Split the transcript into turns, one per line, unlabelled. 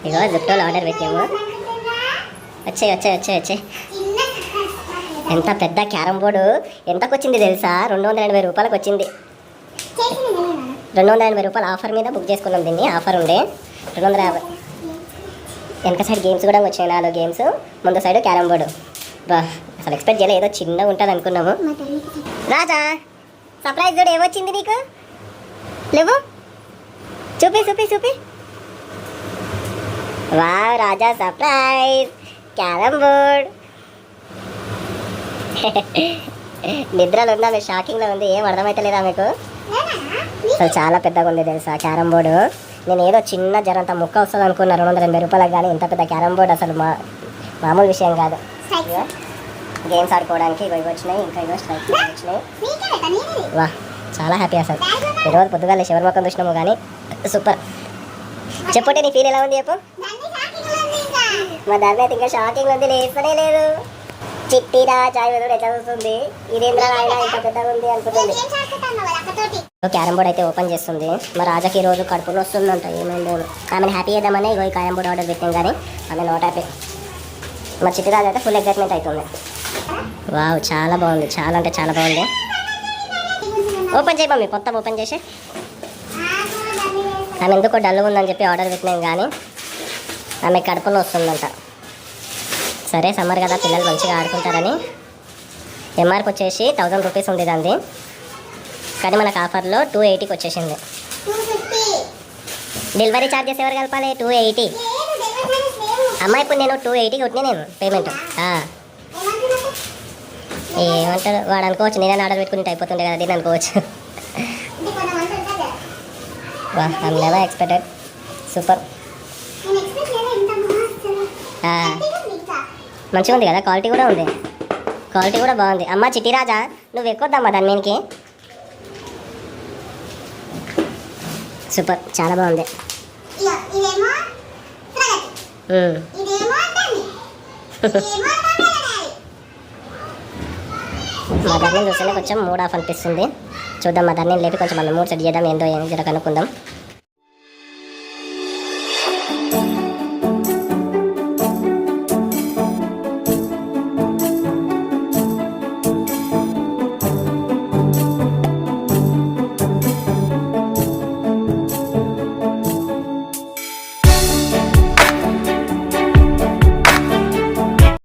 ఇగో జుట్టోలు order పెట్టాము. వచ్చాయి. ఎంత పెద్ద క్యారమ్ బోర్డు ఎంతకు వచ్చింది తెలుసా? 280 రూపాయలకు వచ్చింది. 280 రూపాయలు ఆఫర్ మీద బుక్ చేసుకున్నాం దీన్ని. ఆఫర్ ఉండే 250. వెనక సైడ్ గేమ్స్ కూడా వచ్చాయి, 4 గేమ్స్. ముందు సైడ్ క్యారమ్ బోర్డు. బా అసలు ఎక్స్పెక్ట్ చేయలేదు, ఏదో చిన్నగా ఉంటుంది అనుకున్నాము. రాజా సర్ప్రైజ్ చూడు, ఏమొచ్చింది నీకు? లేవు, చూపి. వావ్, రాజా సర్ప్రైజ్ క్యారమ్ బోర్డ్. నిద్రలో ఉందా? మీరు షాకింగ్లో ఉంది, ఏం అర్థమైతలేదా మీకు? అసలు చాలా పెద్దగా ఉంది తెలుసా క్యారమ్ బోర్డు. నేను ఏదో చిన్న జరంత ముక్క వస్తుంది అనుకున్నా 280 రూపాయలకు, కానీ ఇంత పెద్ద క్యారమ్ బోర్డు అసలు మామూలు విషయం కాదు. గేమ్స్ ఆడుకోవడానికి ఇవి వచ్చినాయి, ఇంకా ఇవో స్ట్రైక్స్ వచ్చినాయి. వా చాలా హ్యాపీ అసలు. ఈరోజు పొద్దుగాలే శివరి మొక్కం చూసినాము, కానీ సూపర్. చెప్పండి నీ ఫీల్ ఎలా ఉంది చెప్పు. మా దాన్ని అయితే ఇంకా షాకింగ్ ఉంది, లేస్తనే లేదు. చిట్టిరా చాయ్ వెదడు ఎట్లా చూస్తుంది, ఇదేంద్రా ఆయన ఇంత పెద్దగా ఉంది అనుకుంటుంది. క్యారమ్ బోర్డ్ అయితే ఓపెన్ చేస్తుంది. మా రాజాకి ఈ రోజు కడుపులో వస్తుందంట, ఏమైందో. ఆమెను హ్యాపీ చేద్దామని ఇగో ఈ క్యారమ్ బోర్డ్ ఆర్డర్ పెట్టాం, కానీ ఆమె నోట్ హ్యాపీ. మా చిట్టి రాజు అయితే ఫుల్ ఎగ్జైట్మెంట్ అవుతుంది. వావ్ చాలా బాగుంది, చాలా అంటే చాలా బాగుంది. ఓపెన్ చేయి మమ్మీ, కొత్త ఓపెన్ చేసి. ఆమె ఎందుకో డల్గా ఉందని చెప్పి ఆర్డర్ పెట్టినాం, కానీ ఆమె కడుపులో వస్తుందంట. సరే సమ్మర్ కదా, పిల్లలు మంచిగా ఆడుకుంటారని. ఎంఆర్కి వచ్చేసి 1000 రూపీస్ ఉంది దాన్ని, కానీ మనకు ఆఫర్లో 280కి వచ్చేసింది. డెలివరీ ఛార్జెస్ ఎవరు కలపాలి? 280. అమ్మ ఇప్పుడు నేను 280 కొట్టినా నేను పేమెంట్. ఏమంటారు వాడు అనుకోవచ్చు, నేనే ఆర్డర్ పెట్టుకుంటే అయిపోతుండే కదా దీన్ని అనుకోవచ్చు. వా ఐమ్ నెవర్ ఎక్స్పెక్టెడ్. సూపర్, మంచిగా ఉంది కదా, క్వాలిటీ కూడా ఉంది, క్వాలిటీ కూడా బాగుంది. అమ్మ చిట్టి రాజా నువ్వు ఎక్కువద్దమ్మా దాని మీదకి. సూపర్, చాలా బాగుంది. మా దాన్ని చూస్తేనే కొంచెం మూడ్ ఆఫ్ అనిపిస్తుంది. చూద్దాం, మా దాన్ని లేపి కొంచెం మన మూడ్ సెట్ చేద్దాం, ఏంటో ఏం జర కనుక్కుందాం.